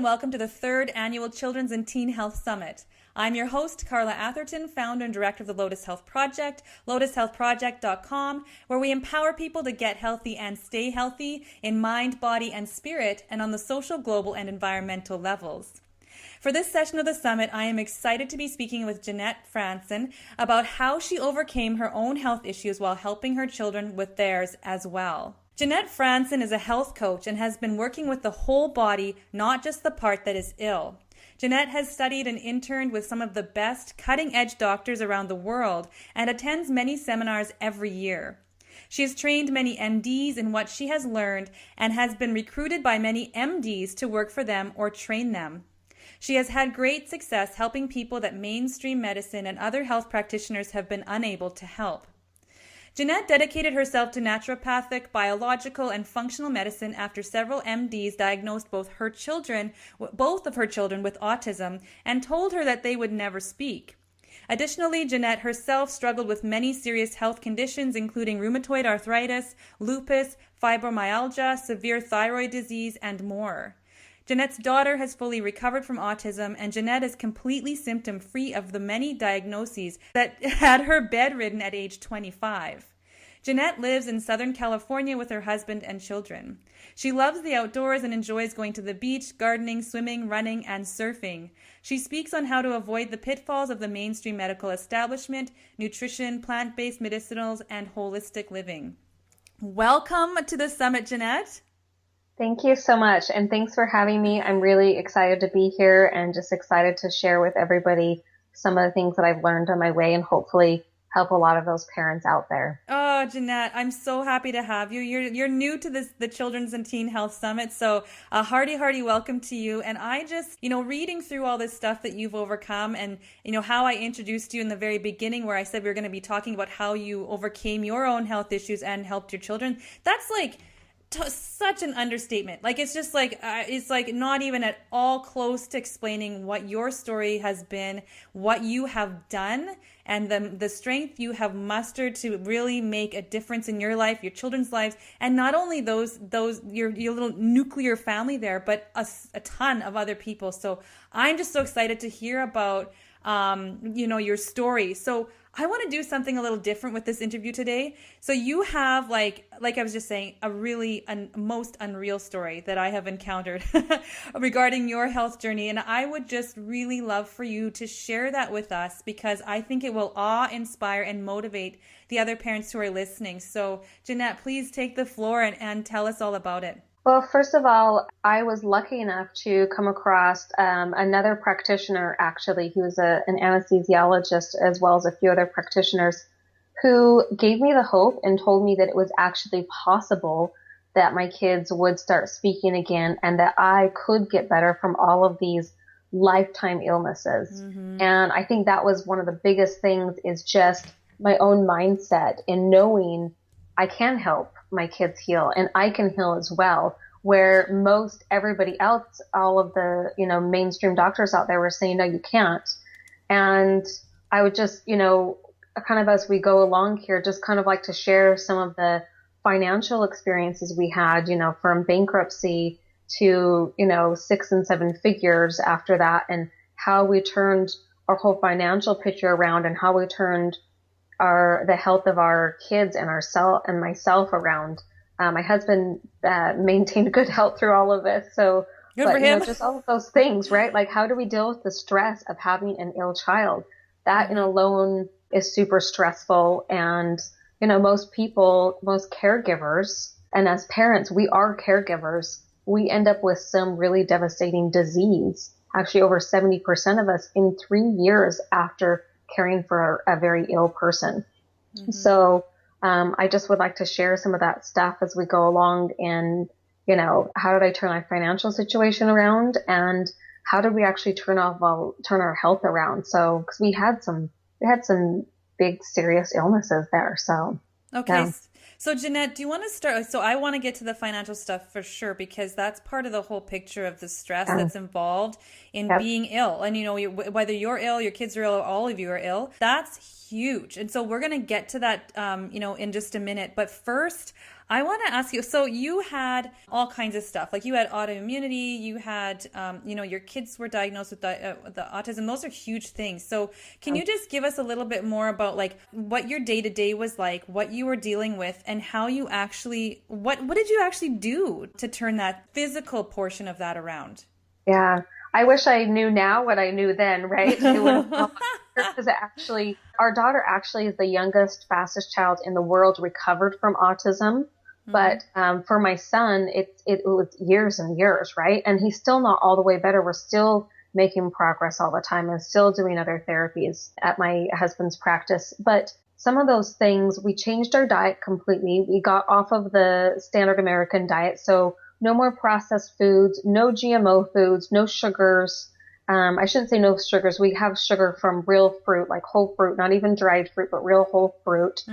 and welcome to the third annual Children's and Teen Health Summit. I'm your host, Carla Atherton, founder and director of the Lotus Health Project, lotushealthproject.com, where we empower people to get healthy and stay healthy in mind, body, and spirit, and on the social, global, and environmental levels. For this session of the summit, I am excited to be speaking with Jeanette Fransen about how she overcame her own health issues while helping her children with theirs as well. Jeanette Fransen is a health coach and has been working with the whole body, not just the part that is ill. Jeanette has studied and interned with some of the best cutting-edge doctors around the world and attends many seminars every year. She has trained many MDs in what she has learned and has been recruited by many MDs to work for them or train them. She has had great success helping people that mainstream medicine and other health practitioners have been unable to help. Jeanette dedicated herself to naturopathic, biological, and functional medicine after several MDs diagnosed both of her children with autism and told her that they would never speak. Additionally, Jeanette herself struggled with many serious health conditions, including rheumatoid arthritis, lupus, fibromyalgia, severe thyroid disease, and more. Jeanette's daughter has fully recovered from autism, and Jeanette is completely symptom-free of the many diagnoses that had her bedridden at age 25. Jeanette lives in Southern California with her husband and children. She loves the outdoors and enjoys going to the beach, gardening, swimming, running, and surfing. She speaks on how to avoid the pitfalls of the mainstream medical establishment, nutrition, plant-based medicinals, and holistic living. Welcome to the summit, Jeanette. Thank you so much, and thanks for having me. I'm really excited to be here and just excited to share with everybody some of the things that I've learned on my way and hopefully help a lot of those parents out there. Oh, Jeanette, I'm so happy to have you. You're new to the Children's and Teen Health Summit, so a hearty welcome to you. And I just, reading through all this stuff that you've overcome and, how I introduced you in the very beginning where I said we were going to be talking about how you overcame your own health issues and helped your children, that's like such an understatement. Like, it's just like, it's like not even at all close to explaining what your story has been, what you have done, and the strength you have mustered to really make a difference in your life, your children's lives, and not only those your little nuclear family there, but a ton of other people. So I'm just so excited to hear about, your story. So I want to do something a little different with this interview today. So you have, like I was just saying, a really most unreal story that I have encountered regarding your health journey. And I would just really love for you to share that with us because I think it will awe, inspire, and motivate the other parents who are listening. So Jeanette, please take the floor and tell us all about it. Well, first of all, I was lucky enough to come across another practitioner, actually. He was an anesthesiologist as well as a few other practitioners who gave me the hope and told me that it was actually possible that my kids would start speaking again and that I could get better from all of these lifetime illnesses. Mm-hmm. And I think that was one of the biggest things is just my own mindset in knowing I can help my kids heal and I can heal as well, where most everybody else, all of the, mainstream doctors out there were saying, no, you can't. And I would just, kind of as we go along here, just kind of like to share some of the financial experiences we had, from bankruptcy to, 6 and 7 figures after that and how we turned our whole financial picture around and how we turned the health of our kids and myself around. My husband maintained good health through all of this. So, good for him. Just all of those things, right? Like, how do we deal with the stress of having an ill child? That in alone is super stressful. And, most caregivers, and as parents, we are caregivers. We end up with some really devastating disease. Actually, over 70% of us in 3 years after caring for a very ill person. Mm-hmm. So I just would like to share some of that stuff as we go along and, how did I turn my financial situation around and how did we actually turn our health around? So, because we had some big serious illnesses there. So, okay. Yeah. So Jeanette, do you want to start? So I want to get to the financial stuff for sure, because that's part of the whole picture of the stress that's involved in being ill. And, whether you're ill, your kids are ill, or all of you are ill, that's huge. And so we're going to get to that, in just a minute. But first, I want to ask you, so you had all kinds of stuff, like you had autoimmunity, you had, your kids were diagnosed with the autism. Those are huge things. So can you just give us a little bit more about like what your day to day was like, what you were dealing with, and how you actually, what did you actually do to turn that physical portion of that around? Yeah. I wish I knew now what I knew then, right? It would have because our daughter actually is the youngest, fastest child in the world recovered from autism. But for my son, it was years and years, right? And he's still not all the way better. We're still making progress all the time and still doing other therapies at my husband's practice. But some of those things, we changed our diet completely. We got off of the standard American diet. So no more processed foods, no GMO foods, no sugars. I shouldn't say no sugars. We have sugar from real fruit, like whole fruit, not even dried fruit, but real whole fruit.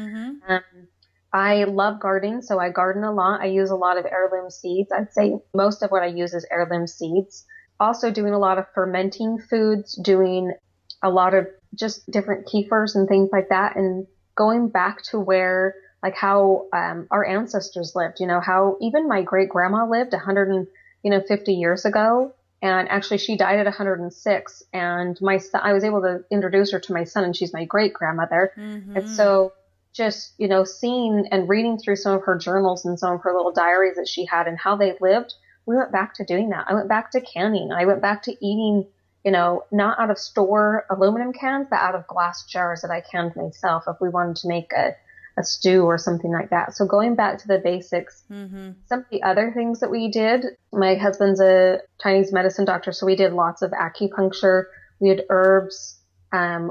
I love gardening, so I garden a lot. I use a lot of heirloom seeds. I'd say most of what I use is heirloom seeds. Also doing a lot of fermenting foods, doing a lot of just different kefirs and things like that, and going back to where, like how our ancestors lived, how even my great grandma lived 150 years ago. And actually she died at 106, and my son, I was able to introduce her to my son, and she's my great grandmother. And so just, seeing and reading through some of her journals and some of her little diaries that she had and how they lived, we went back to doing that. I went back to canning. I went back to eating, not out of store aluminum cans, but out of glass jars that I canned myself if we wanted to make a stew or something like that. So going back to the basics, some of the other things that we did, my husband's a Chinese medicine doctor, so we did lots of acupuncture. We had herbs.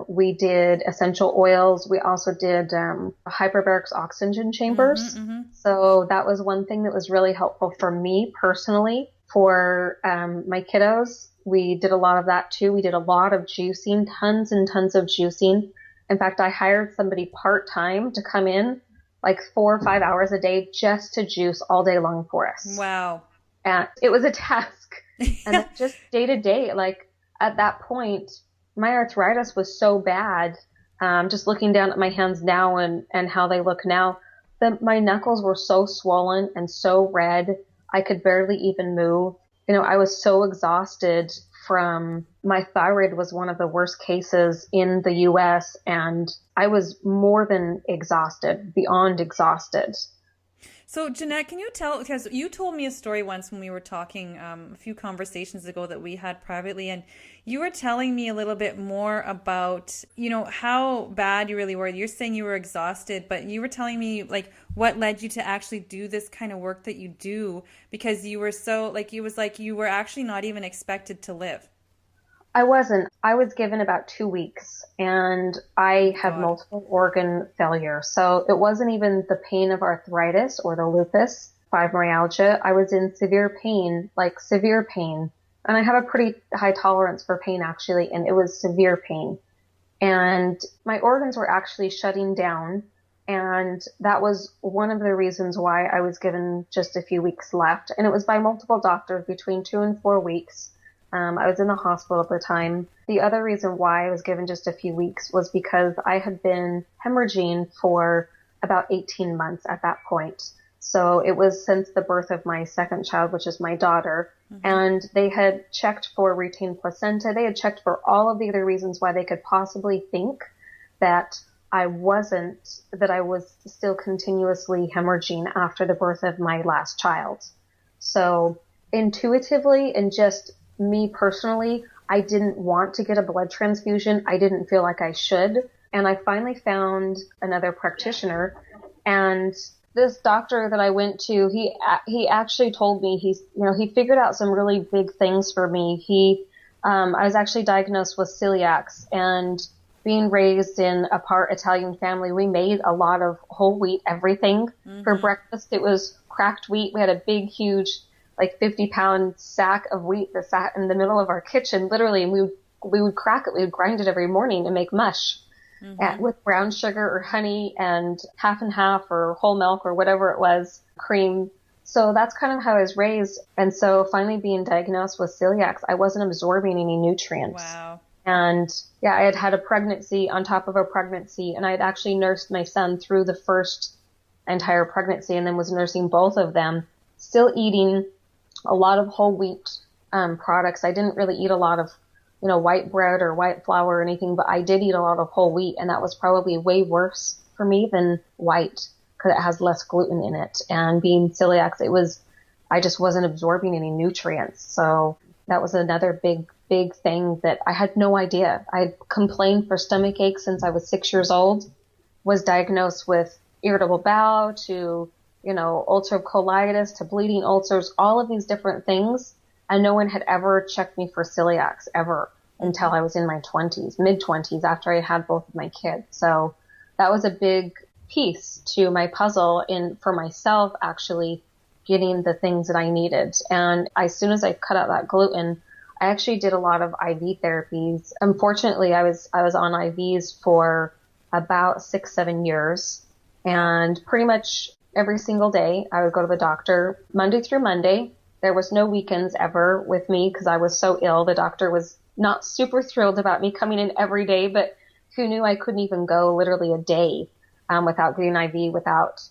We did essential oils. We also did hyperbaric oxygen chambers. So that was one thing that was really helpful for me personally. For my kiddos, we did a lot of that too. We did a lot of juicing, tons and tons of juicing. In fact, I hired somebody part-time to come in like 4 or 5 hours a day just to juice all day long for us. Wow. And it was a task. And just day to day, like at that point, my arthritis was so bad. Just looking down at my hands now and how they look now, my knuckles were so swollen and so red. I could barely even move. I was so exhausted from my thyroid was one of the worst cases in the US, and I was more than exhausted, beyond exhausted. So Jeanette, can you tell, because you told me a story once when we were talking a few conversations ago that we had privately, and you were telling me a little bit more about, how bad you really were. You're saying you were exhausted, but you were telling me like what led you to actually do this kind of work that you do, because you were so like, it was like you were actually not even expected to live. I wasn't. I was given about 2 weeks, and I had multiple organ failure. So it wasn't even the pain of arthritis or the lupus, fibromyalgia. I was in severe pain, like severe pain. And I have a pretty high tolerance for pain actually, and it was severe pain. And my organs were actually shutting down. And that was one of the reasons why I was given just a few weeks left. And it was by multiple doctors between 2 and 4 weeks. I was in the hospital at the time. The other reason why I was given just a few weeks was because I had been hemorrhaging for about 18 months at that point. So it was since the birth of my second child, which is my daughter. And they had checked for retained placenta. They had checked for all of the other reasons why they could possibly think that I was still continuously hemorrhaging after the birth of my last child. So intuitively and just me personally, I didn't want to get a blood transfusion. I didn't feel like I should. And I finally found another practitioner, and this doctor that I went to, he actually told me he figured out some really big things for me. I was actually diagnosed with celiacs, and being raised in a part Italian family, we made a lot of whole wheat everything. For breakfast. It was cracked wheat. We had a big, huge, like 50-pound sack of wheat that sat in the middle of our kitchen, literally, and we would crack it. We would grind it every morning and make mush with brown sugar or honey and half and half or whole milk or whatever it was, cream. So that's kind of how I was raised. And so finally being diagnosed with celiacs, I wasn't absorbing any nutrients. Wow. And yeah, I had a pregnancy on top of a pregnancy, and I had actually nursed my son through the first entire pregnancy and then was nursing both of them, still eating a lot of whole wheat products. I didn't really eat a lot of, white bread or white flour or anything, but I did eat a lot of whole wheat, and that was probably way worse for me than white because it has less gluten in it. And being celiac, I just wasn't absorbing any nutrients. So that was another big thing that I had no idea. I complained for stomach aches since I was 6 years old, was diagnosed with irritable bowel to, ulcerative colitis to bleeding ulcers, all of these different things. And no one had ever checked me for celiacs ever until I was in my mid-20s, after I had both of my kids. So that was a big piece to my puzzle for myself, actually getting the things that I needed. And as soon as I cut out that gluten, I actually did a lot of IV therapies. Unfortunately, I was on IVs for about 6-7 years, and pretty much every single day I would go to the doctor Monday through Monday. There was no weekends ever with me because I was so ill. The doctor was not super thrilled about me coming in every day, but who knew I couldn't even go literally a day without getting IV, without,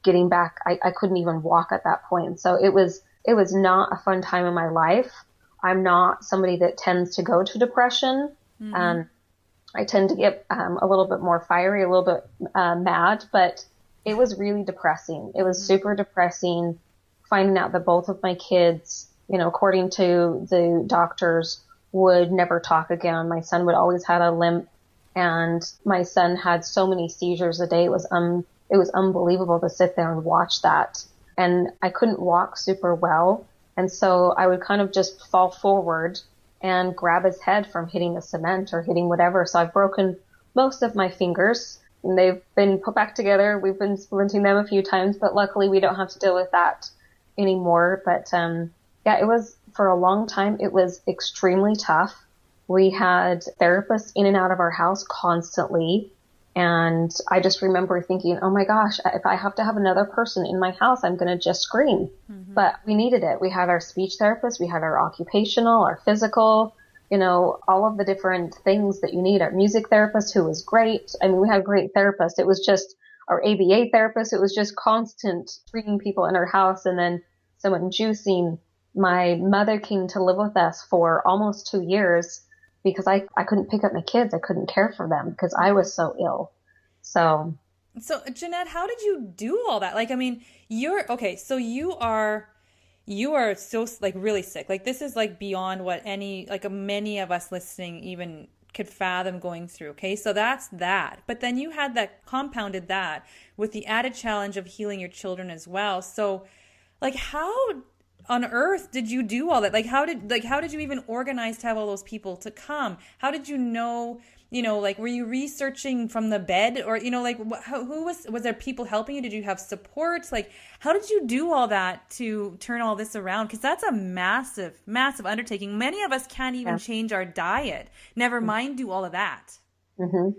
getting back. I couldn't even walk at that point. So it was not a fun time in my life. I'm not somebody that tends to go to depression. Mm-hmm. I tend to get a little bit more fiery, a little bit mad, but it was really depressing. It was super depressing finding out that both of my kids, according to the doctors, would never talk again. My son would always had a limp, and my son had so many seizures a day. It was unbelievable to sit there and watch that. And I couldn't walk super well. And so I would kind of just fall forward and grab his head from hitting the cement or hitting whatever. So I've broken most of my fingers, and they've been put back together. We've been splinting them a few times, but luckily we don't have to deal with that anymore. But it was, for a long time, it was extremely tough. We had therapists in and out of our house constantly. And I just remember thinking, oh my gosh, if I have to have another person in my house, I'm going to just scream. Mm-hmm. But we needed it. We had our speech therapist, we had our occupational, our physical, all of the different things that you need. Our music therapist, who was great. I mean, we had a great therapist. It was just our ABA therapist. It was just constant treating people in our house, and then someone juicing. My mother came to live with us for almost 2 years because I couldn't pick up my kids. I couldn't care for them because I was so ill. So Jeanette, how did you do all that? Like, I mean, so you are so really sick. Like, this is like beyond what many of us listening even could fathom going through. Okay. So that's that. But then you had compounded that with the added challenge of healing your children as well. So like, how on earth did you do all that? How did you even organize to have all those people to come? How did you know, were you researching from the bed, or, who was there people helping you? Did you have support? Like, how did you do all that to turn all this around? Because that's a massive, massive undertaking. Many of us can't even change our diet, never mind do all of that. Mm-hmm.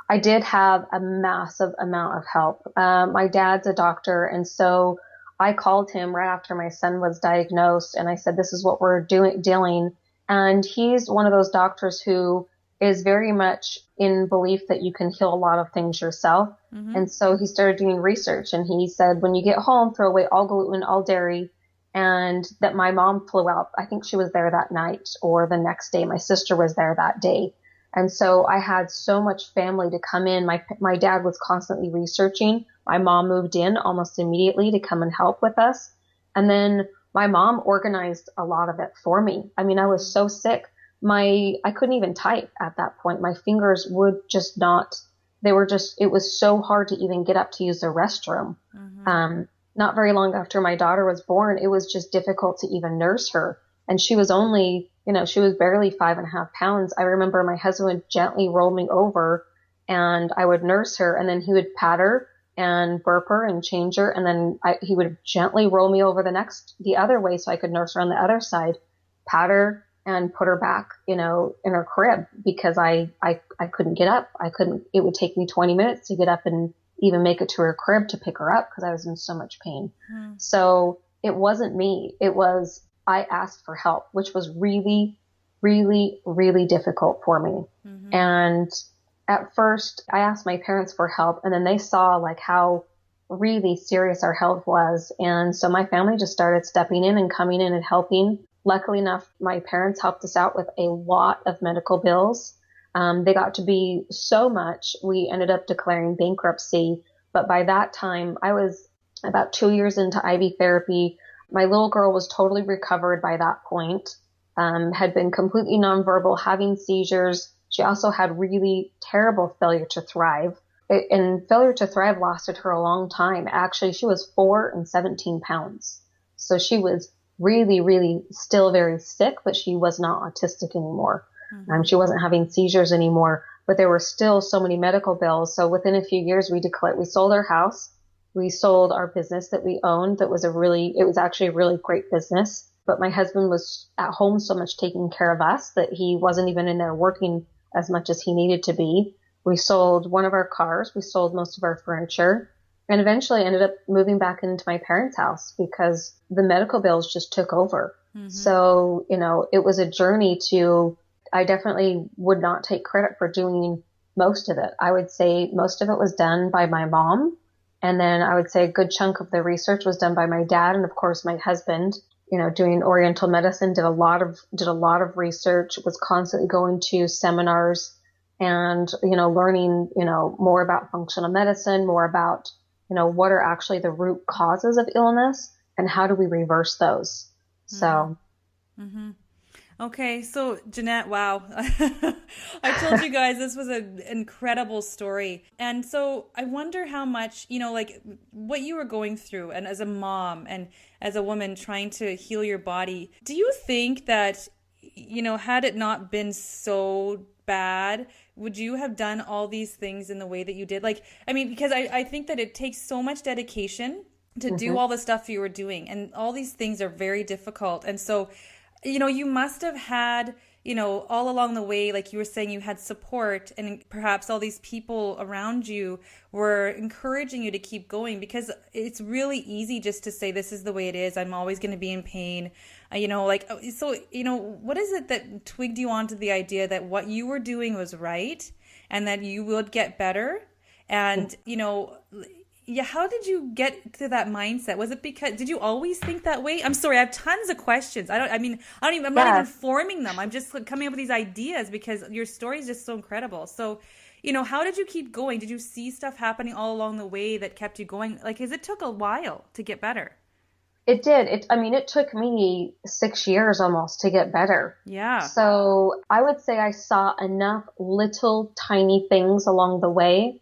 I did have a massive amount of help. My dad's a doctor, and so I called him right after my son was diagnosed, and I said, this is what we're dealing. And he's one of those doctors who is very much in belief that you can heal a lot of things yourself. Mm-hmm. And so he started doing research, and he said, when you get home, throw away all gluten, all dairy. And that my mom flew out. I think she was there that night or the next day. My sister was there that day. And so I had so much family to come in. My dad was constantly researching. My mom moved in almost immediately to come and help with us. And then my mom organized a lot of it for me. I mean, I was so sick. I couldn't even type at that point. My fingers would just not, it was so hard to even get up to use the restroom. Mm-hmm. Not very long after my daughter was born, it was just difficult to even nurse her. And she was only, she was barely 5.5 pounds. I remember my husband would gently roll me over, and I would nurse her, and then he would pat her and burp her and change her. And then he would gently roll me over the other way so I could nurse her on the other side, pat her and put her back, in her crib, because I couldn't get up. It would take me 20 minutes to get up and even make it to her crib to pick her up because I was in so much pain. Mm. So it wasn't me. I asked for help, which was really, really, really difficult for me. Mm-hmm. And at first I asked my parents for help, and then they saw how really serious our health was. And so my family just started stepping in and coming in and helping. Luckily enough, my parents helped us out with a lot of medical bills. They got to be so much, we ended up declaring bankruptcy. But by that time, I was about 2 years into IV therapy. My little girl was totally recovered by that point, had been completely nonverbal, having seizures. She also had really terrible failure to thrive. And failure to thrive lasted her a long time. Actually, she was 4 and 17 pounds. So she was really, really still very sick, but she was not autistic anymore. Mm-hmm. She wasn't having seizures anymore, but there were still so many medical bills. So within a few years, we sold our house. We sold our business that we owned. It was actually a really great business. But my husband was at home so much taking care of us that he wasn't even in there working as much as he needed to be. We sold one of our cars. We sold most of our furniture, and eventually ended up moving back into my parents' house because the medical bills just took over. Mm-hmm. So, it was a journey I definitely would not take credit for doing most of it. I would say most of it was done by my mom. And then I would say a good chunk of the research was done by my dad. And of course, my husband, doing Oriental medicine, did a lot of research, was constantly going to seminars and, learning, more about functional medicine, more about, what are actually the root causes of illness and how do we reverse those? Mm-hmm. So. Mm-hmm. Okay. So Jeanette, wow. I told you guys this was an incredible story. And so I wonder how much, like what you were going through, and as a mom and as a woman trying to heal your body, do you think that, had it not been so bad, would you have done all these things in the way that you did? Because I think that it takes so much dedication to mm-hmm. do all the stuff you were doing, and all these things are very difficult. And so, you must have had, all along the way, like you were saying, you had support, and perhaps all these people around you were encouraging you to keep going, because it's really easy just to say, this is the way it is. I'm always going to be in pain. What is it that twigged you onto the idea that what you were doing was right and that you would get better? And, how did you get to that mindset? Was it did you always think that way? I'm sorry, I have tons of questions. I'm not even forming them. I'm just coming up with these ideas because your story is just so incredible. So, how did you keep going? Did you see stuff happening all along the way that kept you going? Because it took a while to get better. It did. It took me 6 years almost to get better. Yeah. So I would say I saw enough little tiny things along the way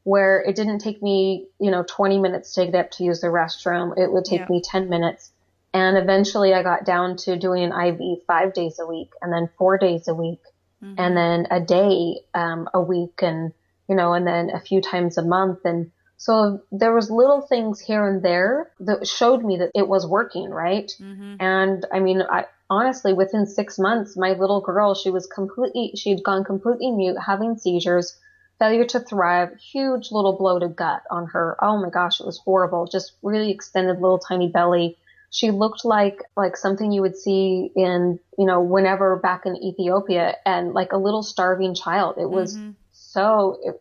where it didn't take me, 20 minutes to get up to use the restroom. It would take me 10 minutes. And eventually I got down to doing an IV 5 days a week, and then 4 days a week, mm-hmm. and then a day, a week, and, and then a few times a month. And so there was little things here and there that showed me that it was working, right? Mm-hmm. And I honestly, within 6 months, my little girl, she had gone completely mute, having seizures, failure to thrive, huge little bloated gut on her. Oh my gosh, it was horrible. Just really extended little tiny belly. She looked like something you would see in, whenever back in Ethiopia, and like a little starving child. It was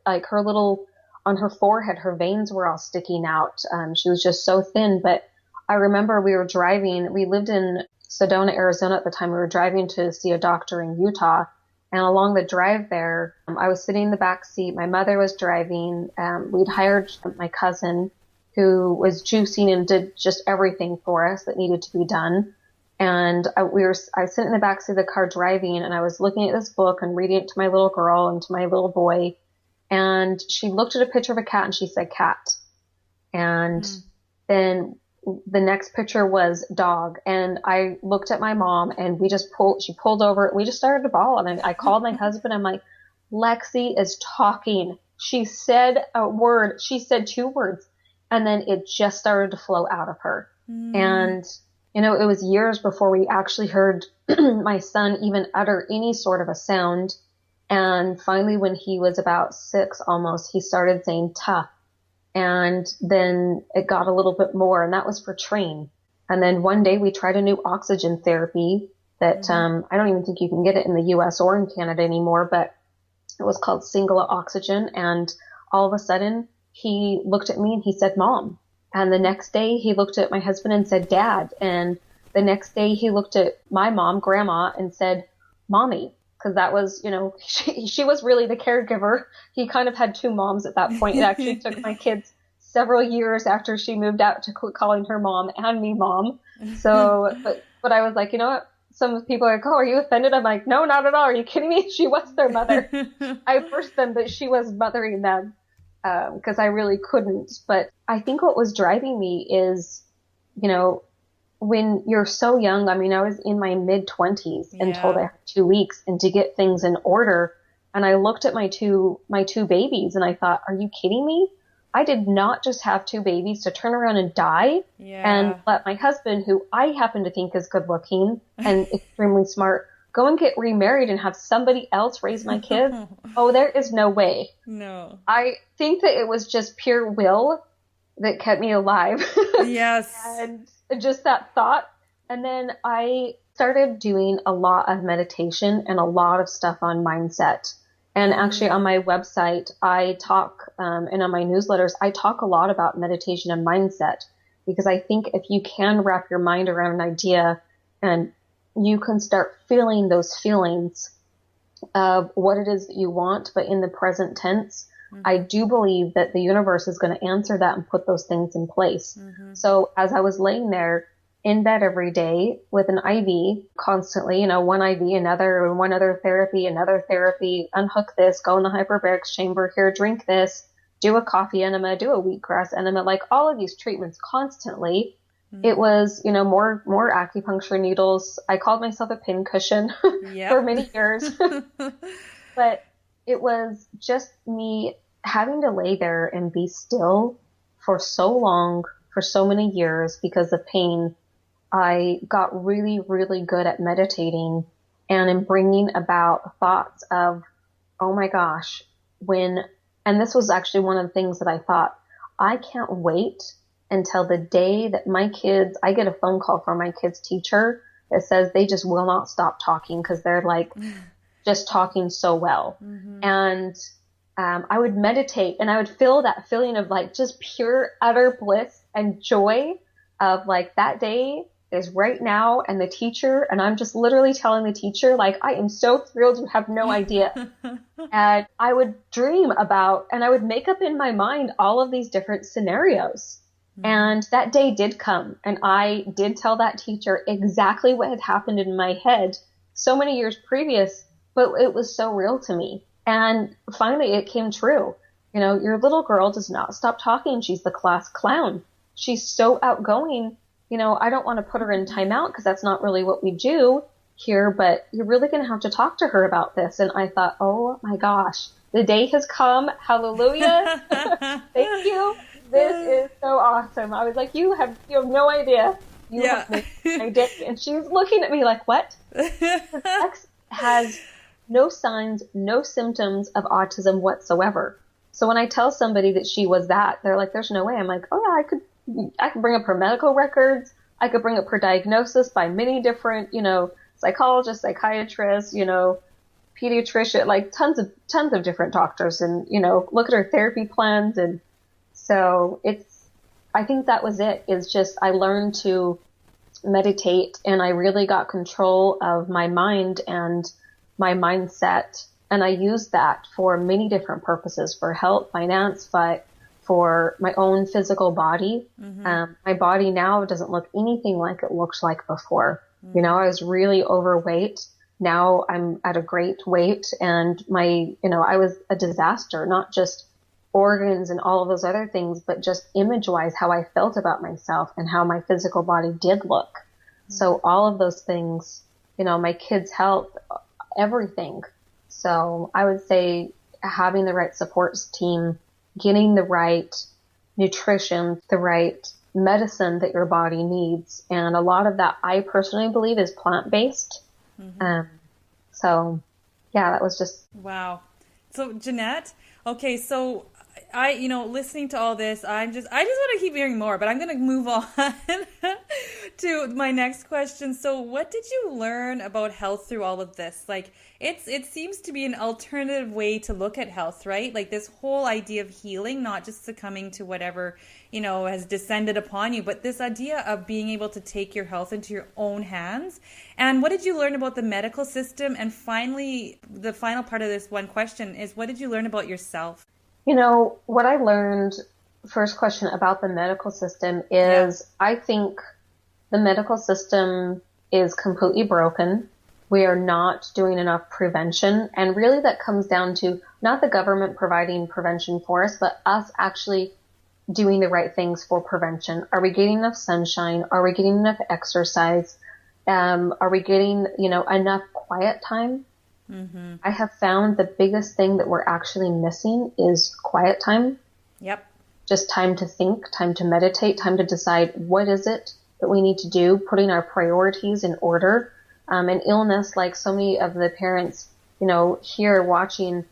like on her forehead, her veins were all sticking out. She was just so thin. But I remember we lived in Sedona, Arizona at the time. We were driving to see a doctor in Utah. And along the drive there, I was sitting in the back seat. My mother was driving. We'd hired my cousin who was juicing and did just everything for us that needed to be done. And I was sitting in the back seat of the car driving, and I was looking at this book and reading it to my little girl and to my little boy. And she looked at a picture of a cat and she said cat. And then the next picture was dog. And I looked at my mom, and she pulled over. We just started to bawl. And I called my husband. I'm like, Lexi is talking. She said a word. She said 2 words. And then it just started to flow out of her. And, it was years before we actually heard my son even utter any sort of a sound. And finally, when he was about 6 almost, he started saying tough. And then it got a little bit more, and that was for train. And then one day we tried a new oxygen therapy that I don't even think you can get it in the US or in Canada anymore, but it was called single oxygen. And all of a sudden he looked at me and he said, Mom. And the next day he looked at my husband and said, Dad. And the next day he looked at my mom, Grandma, and said, Mommy. Because that was, she was really the caregiver. He kind of had two moms at that point. It actually took my kids several years after she moved out to quit calling her mom and me mom. So, but I was like, you know what? Some people are like, oh, are you offended? I'm like, no, not at all. Are you kidding me? She was their mother. I birthed them, but she was mothering them because I really couldn't. But I think what was driving me is, when you're so young, I mean, I was in my mid-20s and told I had 2 weeks and to get things in order. And I looked at my two babies and I thought, are you kidding me? I did not just have 2 babies to turn around and die and let my husband, who I happen to think is good looking and extremely smart, go and get remarried and have somebody else raise my kids. Oh, there is no way. No. I think that it was just pure will that kept me alive. Yes. And just that thought. And then I started doing a lot of meditation and a lot of stuff on mindset. And actually on my website, I talk, and on my newsletters, I talk a lot about meditation and mindset, because I think if you can wrap your mind around an idea and you can start feeling those feelings of what it is that you want, but in the present tense, I do believe that the universe is going to answer that and put those things in place. So as I was laying there in bed every day with an IV constantly, one IV, another, and one other therapy, another therapy, unhook this, go in the hyperbarics chamber here, drink this, do a coffee enema, do a wheatgrass enema, like all of these treatments constantly. It was, more acupuncture needles. I called myself a pin cushion for many years, but it was just me having to lay there and be still for so long, for so many years because of pain. I got really, really good at meditating and in bringing about thoughts of, oh my gosh, and this was actually one of the things that I thought, I can't wait until the day that I get a phone call from my kid's teacher that says they just will not stop talking because they're like just talking so well. And I would meditate and I would feel that feeling of like just pure utter bliss and joy of like that day is right now, and the teacher, and I'm just literally telling the teacher, like, I am so thrilled, you have no idea. And I would dream about, and I would make up in my mind all of these different scenarios. And that day did come, and I did tell that teacher exactly what had happened in my head so many years previous, but it was so real to me. And finally it came true. Your little girl does not stop talking. She's the class clown. She's so outgoing. I don't want to put her in timeout because that's not really what we do here, but you're really going to have to talk to her about this. And I thought, oh my gosh, the day has come. Hallelujah. Thank you. This is so awesome. I was like, you have no idea. You have made my day. And she's looking at me like, what? Her ex has no signs, no symptoms of autism whatsoever. So when I tell somebody that she was that, they're like, there's no way. I'm like, oh yeah, I could bring up her medical records. I could bring up her diagnosis by many different, psychologists, psychiatrists, pediatrician, like tons of different doctors, and, look at her therapy plans. And so I think that was it, is just, I learned to meditate and I really got control of my mind and my mindset. And I used that for many different purposes, for health, finance, but for my own physical body. My body now doesn't look anything like it looked like before. I was really overweight. Now I'm at a great weight, and I was a disaster, not just organs and all of those other things, but just image wise, how I felt about myself and how my physical body did look. So all of those things, my kids' health, everything. So I would say having the right supports team, getting the right nutrition, the right medicine that your body needs. And a lot of that, I personally believe, is plant-based. So yeah, that was just. Wow. So Jeanette, okay. So listening to all this, I just want to keep hearing more, but I'm going to move on to my next question. So what did you learn about health through all of this? Like, it seems to be an alternative way to look at health, right? Like this whole idea of healing, not just succumbing to whatever, has descended upon you, but this idea of being able to take your health into your own hands. And what did you learn about the medical system? And finally, the final part of this one question is, what did you learn about yourself? What I learned, first question about the medical system is I think the medical system is completely broken. We are not doing enough prevention. And really that comes down to not the government providing prevention for us, but us actually doing the right things for prevention. Are we getting enough sunshine? Are we getting enough exercise? Are we getting, enough quiet time? Mm-hmm. I have found the biggest thing that we're actually missing is quiet time. Yep. Just time to think, time to meditate, time to decide what is it that we need to do, putting our priorities in order. And illness, like so many of the parents, here watching,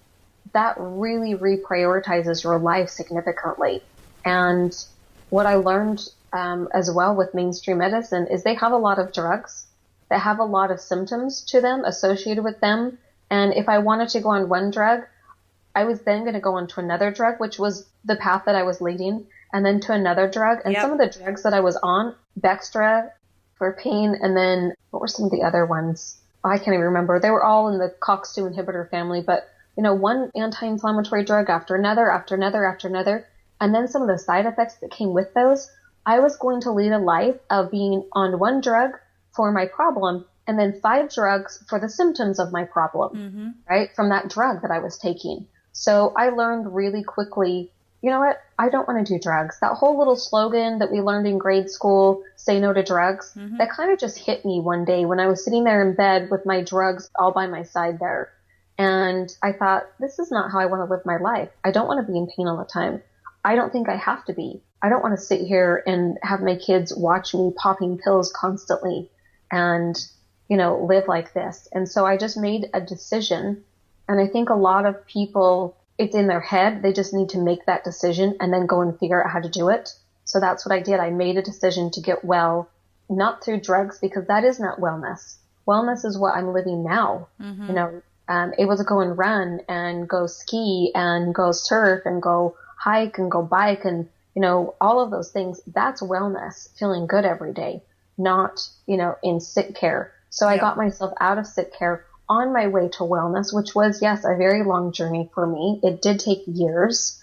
that really reprioritizes your life significantly. And what I learned as well with mainstream medicine is they have a lot of drugs that have a lot of symptoms to them associated with them. And if I wanted to go on one drug, I was then going to go on to another drug, which was the path that I was leading, and then to another drug. And some of the drugs that I was on, Bextra for pain, and then what were some of the other ones? I can't even remember. They were all in the COX-2 inhibitor family, but one anti-inflammatory drug after another, after another, after another. And then some of the side effects that came with those, I was going to lead a life of being on one drug for my problem and then 5 drugs for the symptoms of my problem, right? From that drug that I was taking. So I learned really quickly, you know what? I don't want to do drugs. That whole little slogan that we learned in grade school, say no to drugs, that kind of just hit me one day when I was sitting there in bed with my drugs all by my side there. And I thought, this is not how I want to live my life. I don't want to be in pain all the time. I don't think I have to be. I don't want to sit here and have my kids watch me popping pills constantly and, live like this. And so I just made a decision. And I think a lot of people, it's in their head. They just need to make that decision and then go and figure out how to do it. So that's what I did. I made a decision to get well, not through drugs, because that is not wellness. Wellness is what I'm living now. Able to go and run and go ski and go surf and go hike and go bike and, all of those things. That's wellness, feeling good every day, not, in sick care. So I got myself out of sick care on my way to wellness, which was, yes, a very long journey for me. It did take years.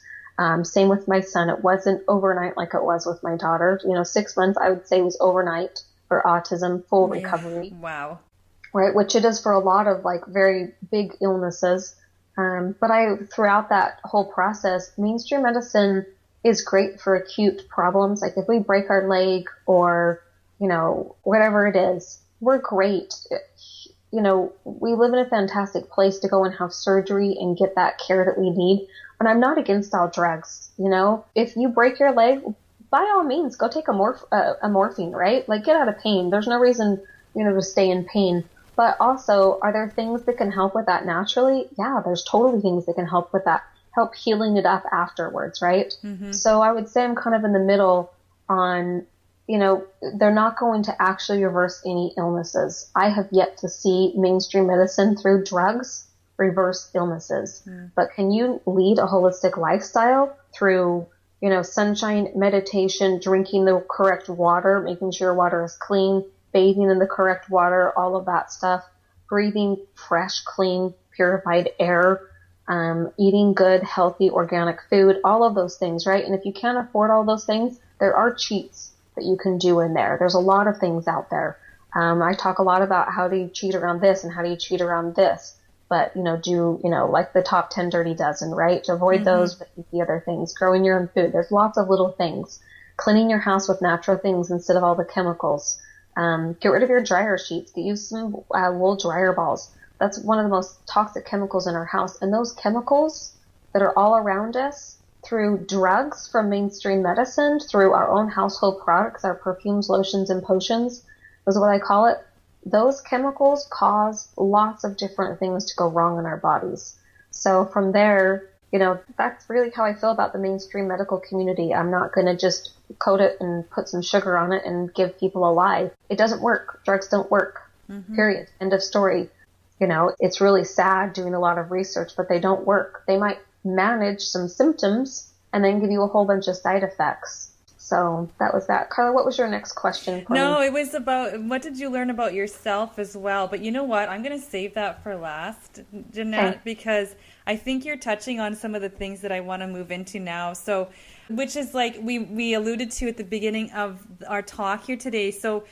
Same with my son. It wasn't overnight like it was with my daughter. 6 months, I would say, was overnight for autism, full recovery. Wow. Right, which it is for a lot of very big illnesses. But throughout that whole process, mainstream medicine is great for acute problems. Like if we break our leg or, whatever it is, we're great. We live in a fantastic place to go and have surgery and get that care that we need. And I'm not against all drugs. If you break your leg, by all means, go take a morphine, right? Get out of pain. There's no reason, to stay in pain. But also, are there things that can help with that naturally? Yeah, there's totally things that can help with that, help healing it up afterwards, right? So I would say I'm kind of in the middle on, they're not going to actually reverse any illnesses. I have yet to see mainstream medicine through drugs reverse illnesses. But can you lead a holistic lifestyle through, sunshine, meditation, drinking the correct water, making sure your water is clean, bathing in the correct water, all of that stuff, breathing fresh, clean, purified air, eating good, healthy, organic food, all of those things, right? And if you can't afford all those things, there are cheats that you can do in there. There's a lot of things out there. I talk a lot about how do you cheat around this and how do you cheat around this, but, like the top 10 dirty dozen, right? To avoid those, but eat the other things, growing your own food. There's lots of little things. Cleaning your house with natural things instead of all the chemicals. Get rid of your dryer sheets. Get you some wool dryer balls. That's one of the most toxic chemicals in our house. And those chemicals that are all around us through drugs from mainstream medicine, through our own household products, our perfumes, lotions, and potions, is what I call it. Those chemicals cause lots of different things to go wrong in our bodies. So from there, that's really how I feel about the mainstream medical community. I'm not going to just coat it and put some sugar on it and give people a lie. It doesn't work. Drugs don't work. Period. End of story. It's really sad doing a lot of research, but they don't work. They might manage some symptoms and then give you a whole bunch of side effects. So that was that. Carla, what was your next question for me? No, it was about what did you learn about yourself as well. But you know what? I'm going to save that for last, Jeanette, because I think you're touching on some of the things that I want to move into now. So, which is like we alluded to at the beginning of our talk here today. So,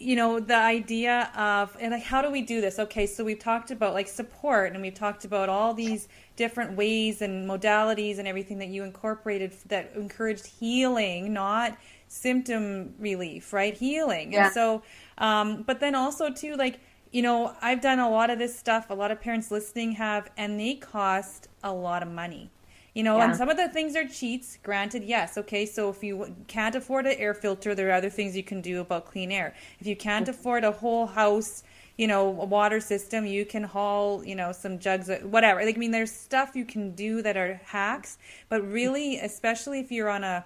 the idea of, and like, how do we do this? Okay, so we've talked about like support, and we've talked about all these different ways and modalities and everything that you incorporated that encouraged healing, not symptom relief, right? Healing. Yeah. And so, but then also too, like, I've done a lot of this stuff, a lot of parents listening have, and they cost a lot of money. And some of the things are cheats, granted, yes. Okay, so if you can't afford an air filter, there are other things you can do about clean air. If you can't afford a whole house, a water system, you can haul, some jugs, whatever. Like, I mean, there's stuff you can do that are hacks, but really, especially if you're on a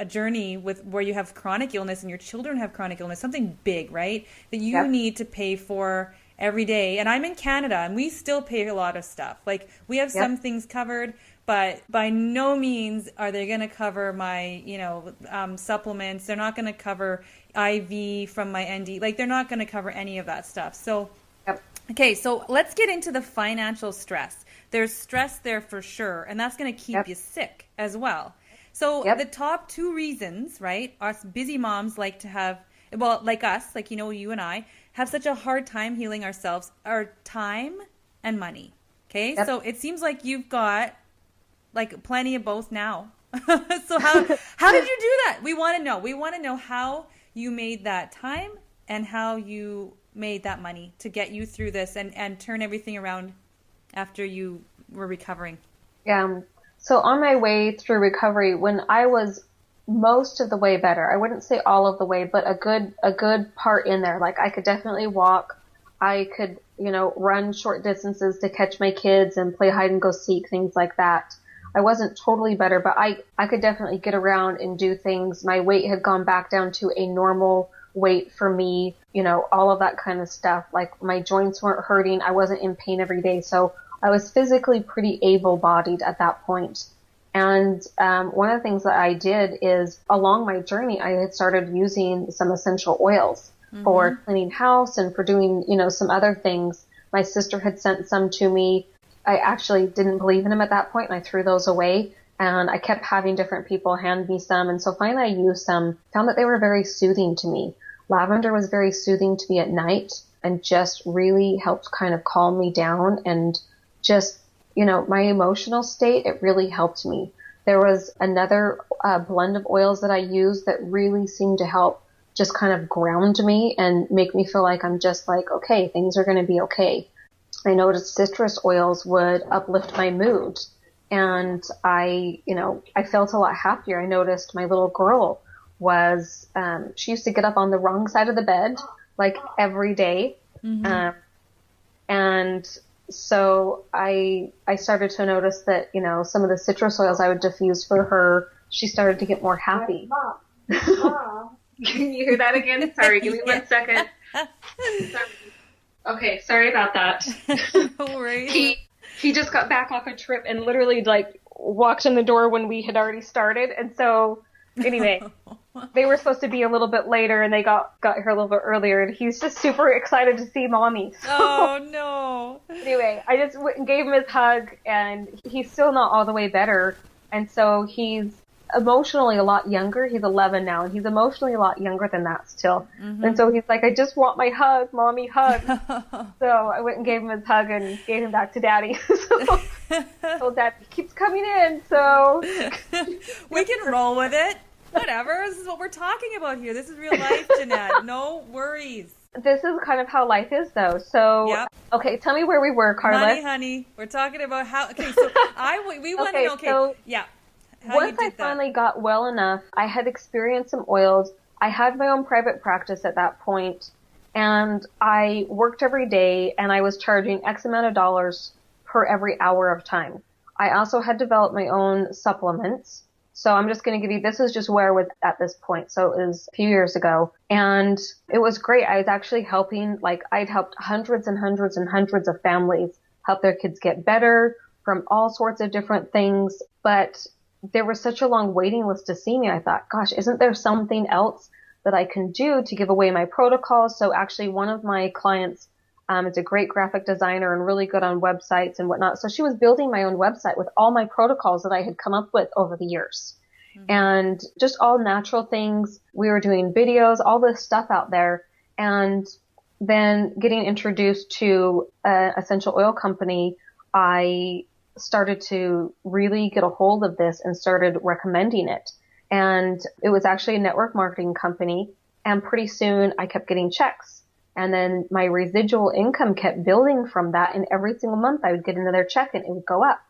journey where you have chronic illness and your children have chronic illness, something big, right, that you need to pay for every day. And I'm in Canada, and we still pay a lot of stuff. Like, we have some things covered, but by no means are they going to cover my, supplements. They're not going to cover IV from my ND. Like, they're not going to cover any of that stuff. So, okay, so let's get into the financial stress. There's stress there for sure, and that's going to keep you sick as well. So the top two reasons, right, us busy moms like to have, well, like us, like, you and I, have such a hard time healing ourselves are time and money. Okay, so it seems like you've got like plenty of both now. So how did you do that? We want to know. We want to know how you made that time and how you made that money to get you through this and turn everything around after you were recovering. Yeah. So on my way through recovery, when I was most of the way better, I wouldn't say all of the way, but a good part in there. Like, I could definitely walk. I could, run short distances to catch my kids and play hide and go seek, things like that. I wasn't totally better, but I could definitely get around and do things. My weight had gone back down to a normal weight for me, all of that kind of stuff. Like, my joints weren't hurting. I wasn't in pain every day. So I was physically pretty able-bodied at that point. And one of the things that I did is, along my journey, I had started using some essential oils for cleaning house and for doing, some other things. My sister had sent some to me. I actually didn't believe in them at that point, and I threw those away. And I kept having different people hand me some. And so finally I used some, found that they were very soothing to me. Lavender was very soothing to me at night and just really helped kind of calm me down and just, my emotional state, it really helped me. There was another blend of oils that I used that really seemed to help just kind of ground me and make me feel like I'm just like, okay, things are going to be okay. I noticed citrus oils would uplift my mood, and I felt a lot happier. I noticed my little girl was, she used to get up on the wrong side of the bed, like every day. And so I started to notice that, some of the citrus oils I would diffuse for her, she started to get more happy. Mom. Can you hear that again? Sorry, give me 1 second. Sorry. Okay, sorry about that. No worries. He just got back off a trip and literally like walked in the door when we had already started. And so anyway, they were supposed to be a little bit later and they got here a little bit earlier, and he's just super excited to see mommy. So, oh no. Anyway, I just went and gave him his hug, and he's still not all the way better. And so he's emotionally a lot younger. He's 11 now, and he's emotionally a lot younger than that still. And so he's like, I just want my hug, mommy, hug. So I went and gave him his hug and gave him back to daddy. So dad keeps coming in, so we can roll with it. Whatever. This is what we're talking about here. This is real life, Jeanette. No worries. This is kind of how life is, though. So, Okay, tell me where we were, Carla. Money, honey. We're talking about how. Okay, so we want to know. Okay, so yeah. Once I finally got well enough, I had experienced some oils. I had my own private practice at that point, and I worked every day, and I was charging X amount of dollars per every hour of time. I also had developed my own supplements. So I'm just going to give you, this is just where I was at this point. So it was a few years ago and it was great. I was actually helping, like I'd helped hundreds and hundreds and hundreds of families help their kids get better from all sorts of different things. But there was such a long waiting list to see me. I thought, gosh, isn't there something else that I can do to give away my protocols? So actually one of my clients is a great graphic designer and really good on websites and whatnot. So she was building my own website with all my protocols that I had come up with over the years. And just all natural things. We were doing videos, all this stuff out there. And then getting introduced to an essential oil company, I started to really get a hold of this and started recommending it. And it was actually a network marketing company. And pretty soon I kept getting checks. And then my residual income kept building from that. And every single month I would get another check and it would go up.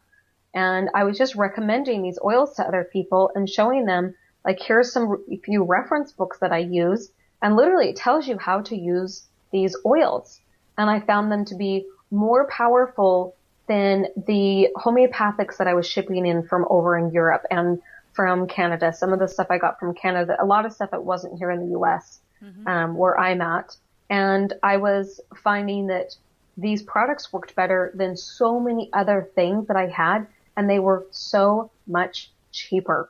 And I was just recommending these oils to other people and showing them, like, here's a few reference books that I use. And literally it tells you how to use these oils. And I found them to be more powerful than the homeopathics that I was shipping in from over in Europe and from Canada. Some of the stuff I got from Canada, a lot of stuff it wasn't here in the US, where I'm at. And I was finding that these products worked better than so many other things that I had, and they were so much cheaper.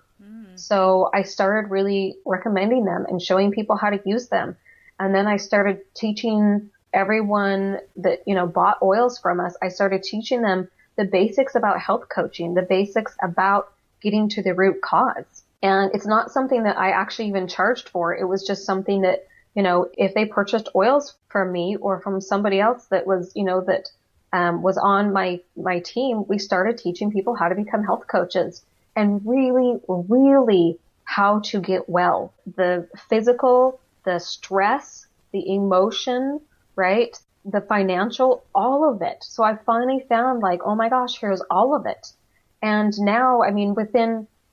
So I started really recommending them and showing people how to use them. And then I started teaching everyone that, you know, bought oils from us. I started teaching them the basics about health coaching, the basics about getting to the root cause. And it's not something that I actually even charged for. It was just something that, you know, if they purchased oils from me or from somebody else that was, you know, that was on my team, we started teaching people how to become health coaches and really, really how to get well. The physical, the stress, the emotion, right? The financial, all of it. So I finally found, like, oh my gosh, here's all of it. And now, I mean,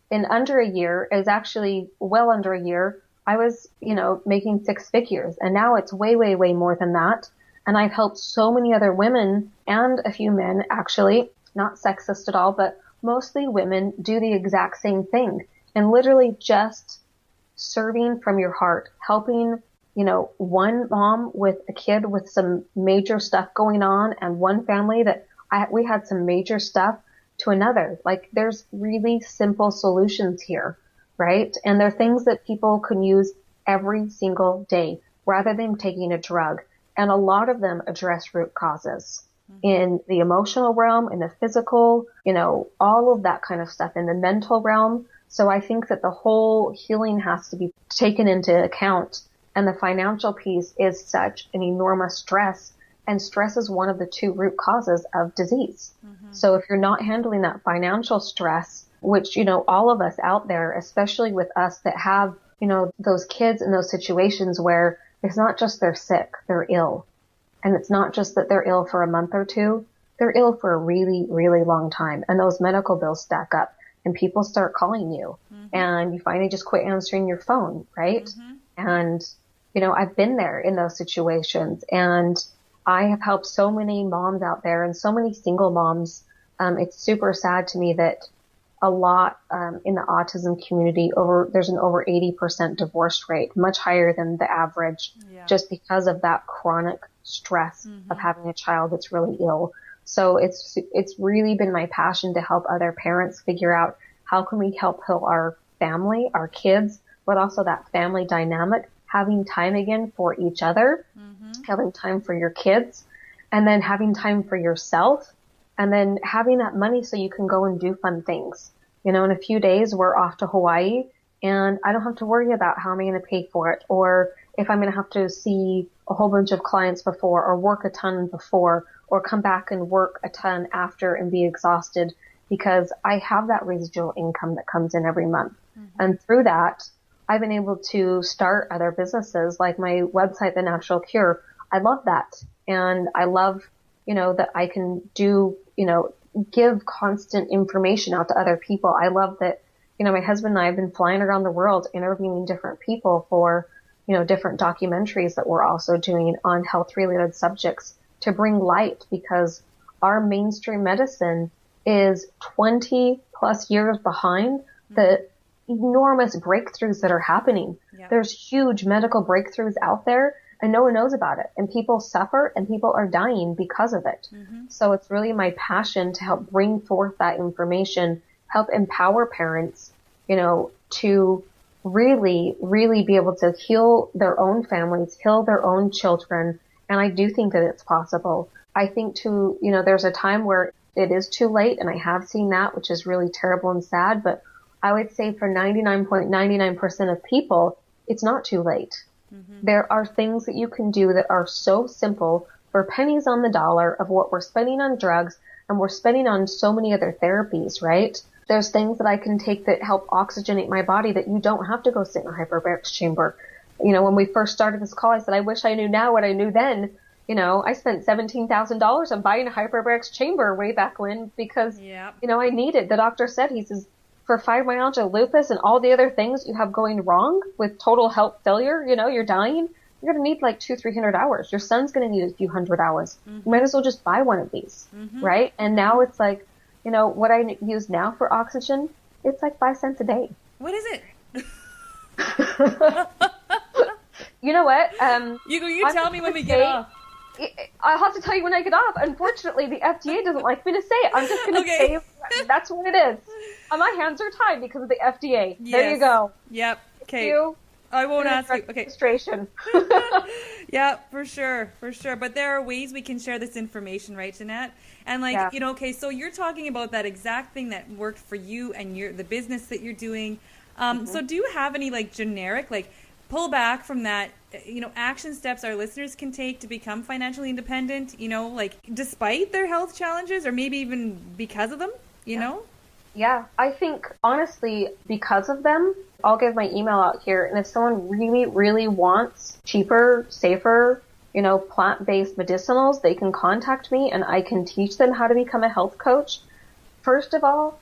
in under a year, is actually well under a year, I was, you know, making 6 figures, and now it's way, way, way more than that. And I've helped so many other women and a few men, actually, not sexist at all, but mostly women, do the exact same thing. And literally just serving from your heart, helping, you know, one mom with a kid with some major stuff going on and one family that we had some major stuff to another. Like, there's really simple solutions here, right? And they're things that people can use every single day rather than taking a drug. And a lot of them address root causes in the emotional realm, in the physical, you know, all of that kind of stuff, in the mental realm. So I think that the whole healing has to be taken into account. And the financial piece is such an enormous stress. And stress is one of the 2 root causes of disease. So if you're not handling that financial stress, which, you know, all of us out there, especially with us that have, you know, those kids in those situations where it's not just they're sick, they're ill. And it's not just that they're ill for a month or 2, they're ill for a really, really long time. And those medical bills stack up and people start calling you and you finally just quit answering your phone, right? And, you know, I've been there in those situations, and I have helped so many moms out there and so many single moms. It's super sad to me that a lot in the autism community, there's an over 80% divorce rate, much higher than the average, just because of that chronic stress of having a child that's really ill. So it's really been my passion to help other parents figure out how can we help heal our family, our kids, but also that family dynamic, having time again for each other, having time for your kids, and then having time for yourself. And then having that money so you can go and do fun things. You know, in a few days, we're off to Hawaii, and I don't have to worry about how I'm going to pay for it, or if I'm going to have to see a whole bunch of clients before, or work a ton before, or come back and work a ton after and be exhausted, because I have that residual income that comes in every month. And through that, I've been able to start other businesses like my website, The Natural Cure. I love that. And I love, you know, that I can do, you know, give constant information out to other people. I love that, you know, my husband and I have been flying around the world interviewing different people for, you know, different documentaries that we're also doing on health related subjects to bring light, because our mainstream medicine is 20 plus years behind the enormous breakthroughs that are happening. Yep. There's huge medical breakthroughs out there and no one knows about it. And people suffer and people are dying because of it. So it's really my passion to help bring forth that information, help empower parents, to really, really be able to heal their own families, heal their own children. And I do think that it's possible. I think there's a time where it is too late, and I have seen that, which is really terrible and sad, but I would say for 99.99% of people, it's not too late. There are things that you can do that are so simple for pennies on the dollar of what we're spending on drugs, and we're spending on so many other therapies, right? There's things that I can take that help oxygenate my body that you don't have to go sit in a hyperbaric chamber. When we first started this call, I said, I wish I knew now what I knew then. I spent $17,000 on buying a hyperbaric chamber way back when because, I needed. The doctor said, he says, for fibromyalgia, lupus, and all the other things you have going wrong with total health failure, you're dying, you're going to need like 200-300 hours. Your son's going to need a few hundred hours. You might as well just buy one of these, right? And now it's like, what I use now for oxygen, it's like 5 cents a day. What is it? You know what? You tell me when we get off. I'll have to tell you when I get off. Unfortunately, the FDA doesn't like me to say it. I'm just going to say that's what it is. My hands are tied because of the FDA. Yes. There you go. Yep. Okay. I won't ask you. Okay. Registration. Yeah, for sure. But there are ways we can share this information, right, Jeanette? And so you're talking about that exact thing that worked for you and the business that you're doing. So do you have any generic, pull back from that, action steps our listeners can take to become financially independent, despite their health challenges or maybe even because of them, know? Yeah, I think honestly, because of them, I'll give my email out here. And if someone really, really wants cheaper, safer, plant-based medicinals, they can contact me and I can teach them how to become a health coach. First of all,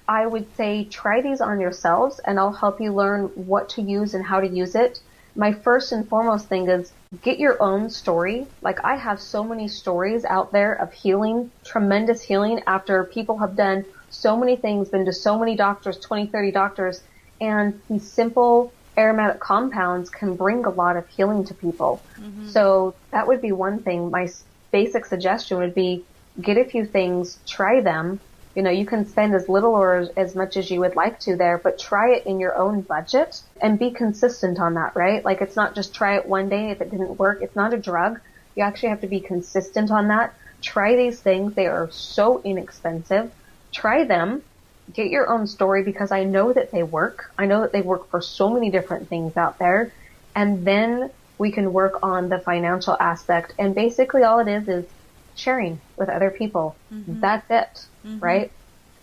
I would say try these on yourselves and I'll help you learn what to use and how to use it. My first and foremost thing is get your own story. I have so many stories out there of healing, tremendous healing after people have done so many things, been to so many doctors, 20, 30 doctors, and these simple aromatic compounds can bring a lot of healing to people. So that would be one thing. My basic suggestion would be get a few things, try them. You can spend as little or as much as you would like to there, but try it in your own budget and be consistent on that, right? It's not just try it one day. If it didn't work, it's not a drug. You actually have to be consistent on that. Try these things. They are so inexpensive. Try them. Get your own story because I know that they work. I know that they work for so many different things out there. And then we can work on the financial aspect. And basically all it is sharing with other people. That's it. Right?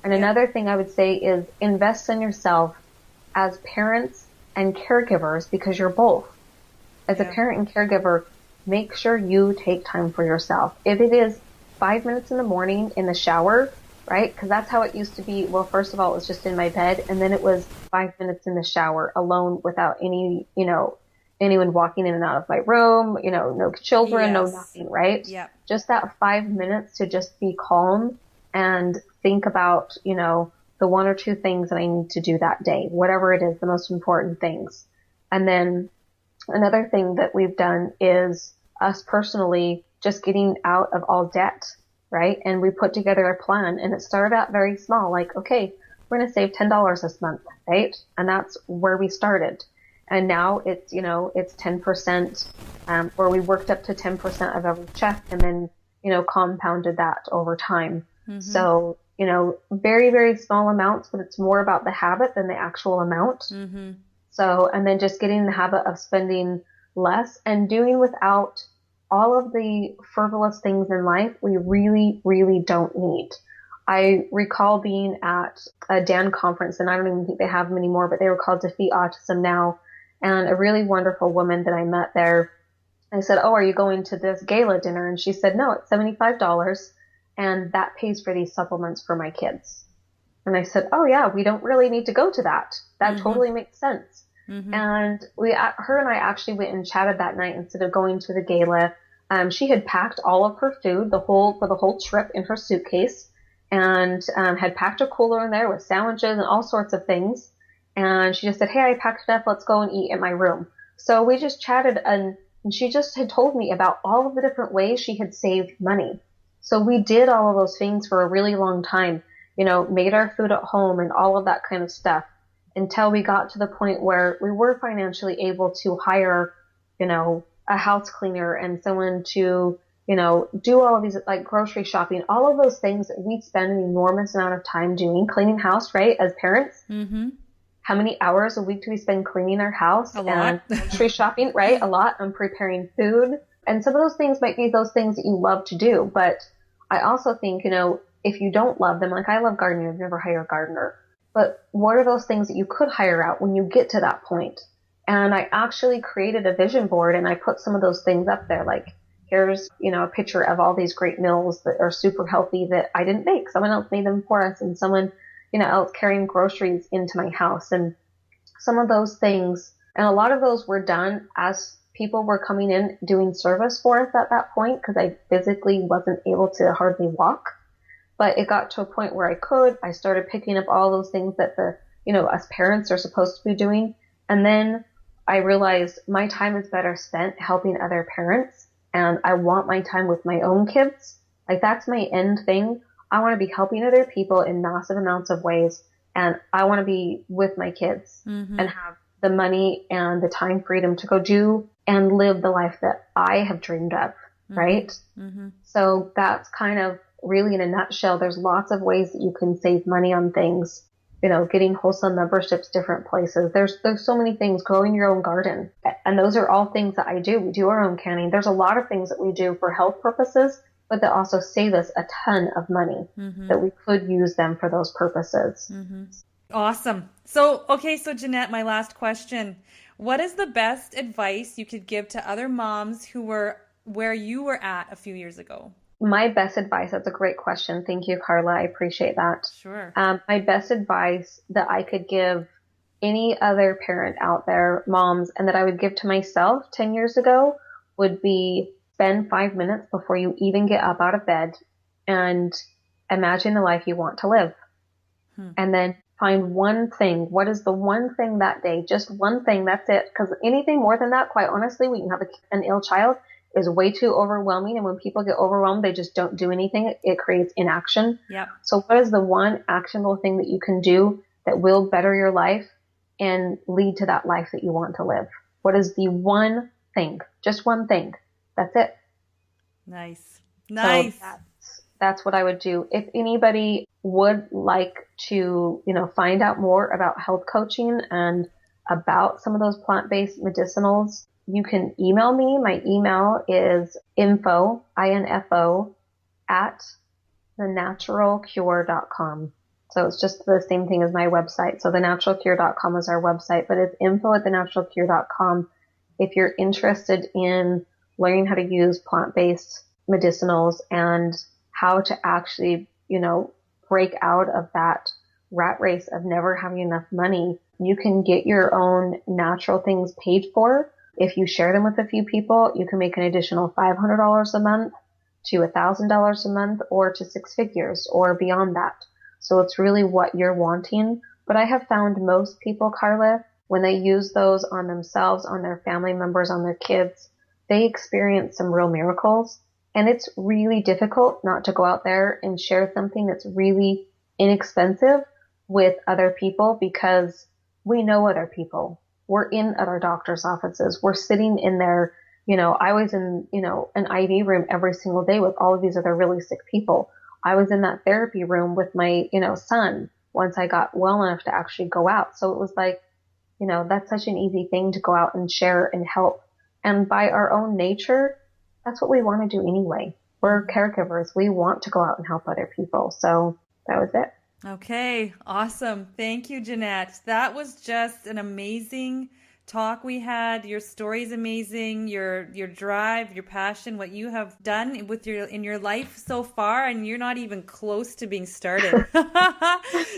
And another thing I would say is invest in yourself as parents and caregivers because you're both. As a parent and caregiver, make sure you take time for yourself. If it is 5 minutes in the morning in the shower, right? Because that's how it used to be. Well, first of all, it was just in my bed. And then it was 5 minutes in the shower alone without any, anyone walking in and out of my room, no children, no nothing, right? Yeah. Just that 5 minutes to just be calm and think about, the one or two things that I need to do that day, whatever it is, the most important things. And then another thing that we've done is us personally just getting out of all debt, right? And we put together a plan and it started out very small, okay, we're going to save $10 this month, right? And that's where we started. And now it's, it's 10%, where we worked up to 10% of every check and then, compounded that over time. So, very, very small amounts, but it's more about the habit than the actual amount. So, and then just getting the habit of spending less and doing without all of the frivolous things in life we really, really don't need. I recall being at a DAN conference, and I don't even think they have them anymore, but they were called Defeat Autism Now. And a really wonderful woman that I met there, I said, oh, are you going to this gala dinner? And she said, no, it's $75. And that pays for these supplements for my kids. And I said, oh yeah, we don't really need to go to that. That totally makes sense. And her and I actually went and chatted that night instead of going to the gala. She had packed all of her food, for the whole trip in her suitcase. and had packed a cooler in there with sandwiches and all sorts of things. And she just said, hey, I packed enough. Let's go and eat in my room. So we just chatted, and she just had told me about all of the different ways she had saved money. So we did all of those things for a really long time, made our food at home and all of that kind of stuff until we got to the point where we were financially able to hire, a house cleaner and someone to, do all of these like grocery shopping, all of those things that we spend an enormous amount of time doing, cleaning house, right? As parents. Mm-hmm. How many hours a week do we spend cleaning our house and grocery shopping, right? A lot. On preparing food. And some of those things might be those things that you love to do. But I also think, if you don't love them, like I love gardening, I've never hired a gardener. But what are those things that you could hire out when you get to that point? And I actually created a vision board and I put some of those things up there. Like here's, a picture of all these great meals that are super healthy that I didn't make. Someone else made them for us, and someone else carrying groceries into my house, and some of those things. And a lot of those were done as people were coming in doing service for us at that point, because I physically wasn't able to hardly walk. But it got to a point where I started picking up all those things that us parents are supposed to be doing. And then I realized my time is better spent helping other parents. And I want my time with my own kids. Like that's my end thing. I want to be helping other people in massive amounts of ways. And I want to be with my kids and have the money and the time freedom to go do and live the life that I have dreamed of. Right. Mm-hmm. So that's kind of really in a nutshell. There's lots of ways that you can save money on things, getting wholesome memberships, different places. There's so many things, growing your own garden. And those are all things that I do. We do our own canning. There's a lot of things that we do for health purposes, but that also save us a ton of money that we could use them for those purposes. Mm-hmm. Awesome. So Jeanette, my last question. What is the best advice you could give to other moms who were where you were at a few years ago? My best advice, that's a great question. Thank you, Carla. I appreciate that. Sure. My best advice that I could give any other parent out there, moms, and that I would give to myself 10 years ago would be spend 5 minutes before you even get up out of bed and imagine the life you want to live. And then find one thing. What is the one thing that day? Just one thing. That's it. Because anything more than that, quite honestly, when you have an ill child, is way too overwhelming. And when people get overwhelmed, they just don't do anything. It creates inaction. Yeah. So what is the one actionable thing that you can do that will better your life and lead to that life that you want to live? What is the one thing? Just one thing. That's it. Nice. So that's what I would do. If anybody would like to, find out more about health coaching and about some of those plant-based medicinals, you can email me. My email is info, I-N-F-O, at thenaturalcure.com. So it's just the same thing as my website. So thenaturalcure.com is our website, but it's info at thenaturalcure.com. If you're interested in learning how to use plant-based medicinals and how to actually, break out of that rat race of never having enough money, you can get your own natural things paid for. If you share them with a few people, you can make an additional $500 a month to $1,000 a month or to six figures or beyond that. So it's really what you're wanting. But I have found most people, Carla, when they use those on themselves, on their family members, on their kids, they experience some real miracles. And it's really difficult not to go out there and share something that's really inexpensive with other people because we know other people. We're in other doctor's offices. We're sitting in there. I was in, an IV room every single day with all of these other really sick people. I was in that therapy room with my, son once I got well enough to actually go out. So it was like, that's such an easy thing to go out and share and help. And by our own nature, that's what we want to do anyway. We're caregivers. We want to go out and help other people. So that was it. Okay. Awesome. Thank you, Jeanette. That was just an amazing talk we had. Your story is amazing. Your drive, your passion, what you have done in your life so far, and you're not even close to being started.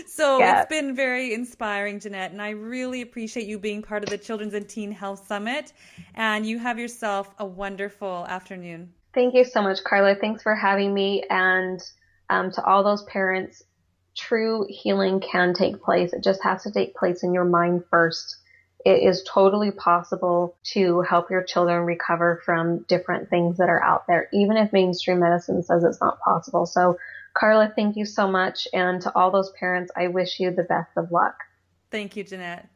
So It's been very inspiring, Jeanette, and I really appreciate you being part of the Children's and Teen Health Summit. And you have yourself a wonderful afternoon. Thank you so much, Carla. Thanks for having me. And To all those parents, true healing can take place. It just has to take place in your mind first. It is totally possible to help your children recover from different things that are out there, even if mainstream medicine says it's not possible. So, Carla, thank you so much. And to all those parents, I wish you the best of luck. Thank you, Jeanette.